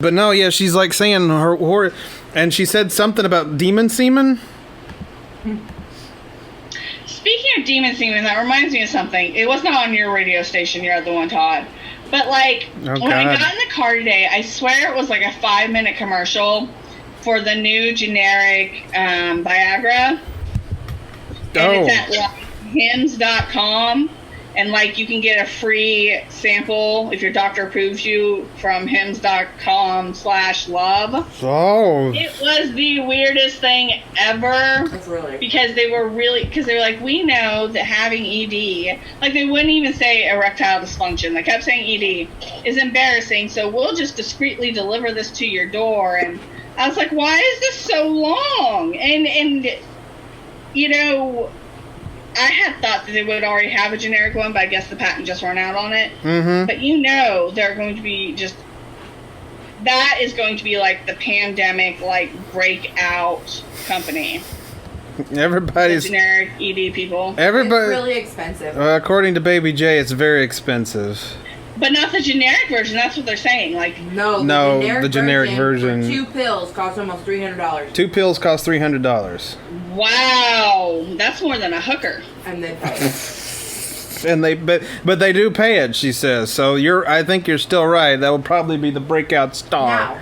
But no, yeah, she's like saying her and she said something about demon semen. Speaking of demon semen, that reminds me of something. It wasn't on your radio station, your other one, Todd. But like, when I got in the car today, I swear it was like a 5-minute commercial for the new generic Viagra. And it's at like, hims.com. And like, you can get a free sample if your doctor approves you from hims.com/love. Oh. It was the weirdest thing ever. Really? Because they were like, we know that having ED, like they wouldn't even say erectile dysfunction. They kept saying ED is embarrassing, so we'll just discreetly deliver this to your door. And I was like, why is this so long? And you know, I had thought that they would already have a generic one, but I guess the patent just ran out on it. Mm-hmm. But you know, they're going to be that is going to be like the pandemic, like, breakout company. Everybody's the generic ED people. Everybody. It's really expensive. According to Baby J, it's very expensive. But not the generic version. That's what they're saying. Like, the generic version. For 2 pills costs almost $300. 2 pills cost $300. Wow, that's more than a hooker. And they pay. And but they do pay it, she says. So I think you're still right. That will probably be the breakout star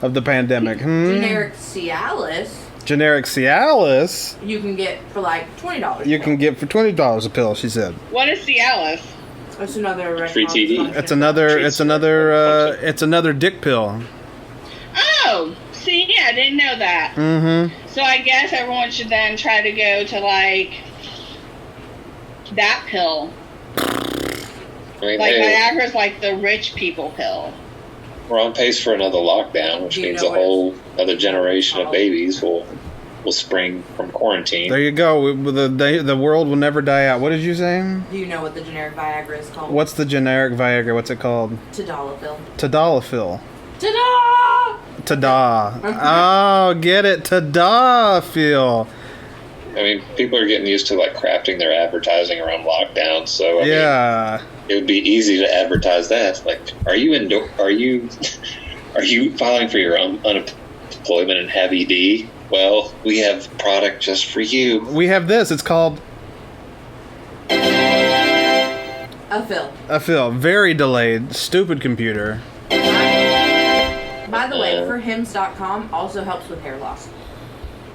of the pandemic. Generic Cialis. Generic Cialis. You can get for like $20. You can get for $20 a pill, she said. What is Cialis? It's another free TD. It's another dick pill. Oh, see, yeah, I didn't know that. Mm-hmm. So I guess everyone should then try to go to like that pill. Like Viagra's like the rich people pill. We're on pace for another lockdown, which means a whole other generation of babies will spring from quarantine. There you go. The world will never die out. What did you say? Do you know what the generic Viagra is called? What's the generic Viagra? What's it called? Tadalafil. Tadalafil. Ta-da! Tada. Oh, get it. Tadalafil. I mean, people are getting used to like crafting their advertising around lockdown, so I mean, it would be easy to advertise that. Like, are you filing for your own unemployment and have ED? Well, we have product just for you. We have this. It's called A fill. Very delayed. Stupid computer. By the way, for hims.com also helps with hair loss.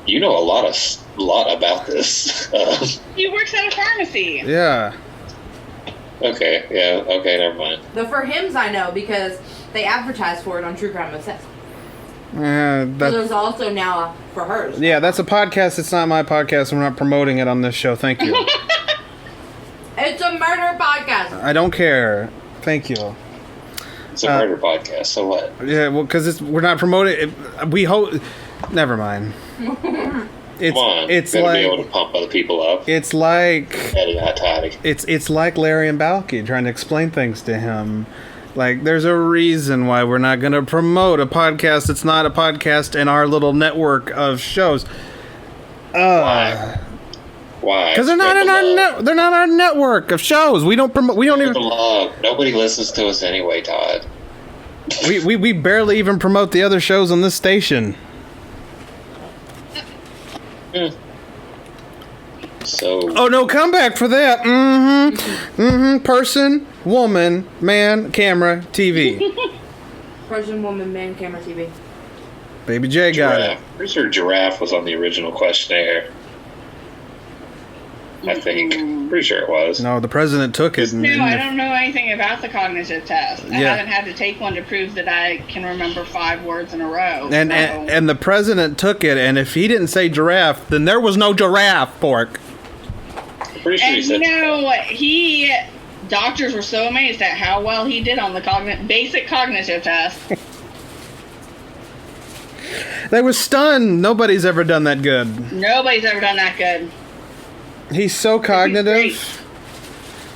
You know a lot about this. He works at a pharmacy. Yeah. Okay. Yeah. Okay. Never mind. The for hims I know because they advertise for it on True Crime Obsessed. So there's also now for hers. Yeah, that's a podcast. It's not my podcast. We're not promoting it on this show. Thank you. It's a murder podcast. I don't care. Thank you. It's a murder podcast. So what? Yeah, well, because we're not promoting it. We hope. Never mind. Come on. It's gotta like be able to pump other people up. It's like it's like Larry and Balky trying to explain things to him. Like, there's a reason why we're not going to promote a podcast that's not a podcast in our little network of shows. Why? Because they're not in they're not our network of shows. We don't promote. We don't even. Nobody listens to us anyway, Todd. we barely even promote the other shows on this station. So. Oh no! Come back for that. Person, woman, man, camera, TV. Person, woman, man, camera, TV. Baby J got it. Pretty sure giraffe was on the original questionnaire. I think. Pretty sure it was. No, the president took it. No, I don't know anything about the cognitive test. I haven't had to take one to prove that I can remember 5 words in a row. And the president took it, and if he didn't say giraffe, then there was no giraffe, pork. Pretty sure he said doctors were so amazed at how well he did on the basic cognitive test. They were stunned. Nobody's ever done that good. Nobody's ever done that good. He's so cognitive.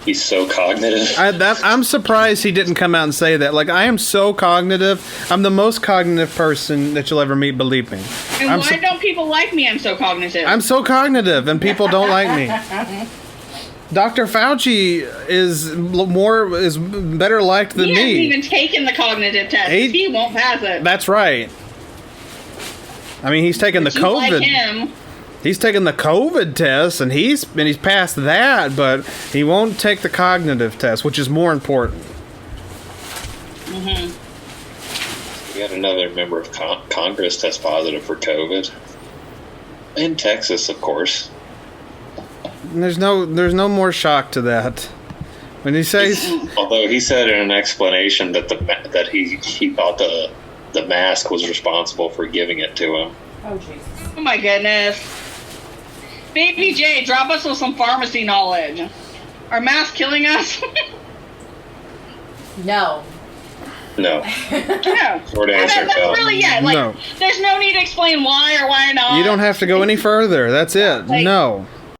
He's so cognitive. I'm surprised he didn't come out and say that. Like, I am so cognitive. I'm the most cognitive person that you'll ever meet, believe me. And why don't people like me? I'm so cognitive. I'm so cognitive, and people don't like me. Dr. Fauci is better liked than me. He hasn't even taken the cognitive test. He won't pass it. That's right. I mean, he's taken the COVID. Like him. He's taken the COVID test, and he's passed that, but he won't take the cognitive test, which is more important. Mm-hmm. We had another member of Congress test positive for COVID. In Texas, of course. And there's no more shock to that. When he says, although he said in an explanation that he thought the mask was responsible for giving it to him. Oh Jesus! Oh my goodness! Baby J, drop us with some pharmacy knowledge. Are masks killing us? No. No. No. Short answer. That's really no. There's no need to explain why or why not. You don't have to go any further. That's it. No.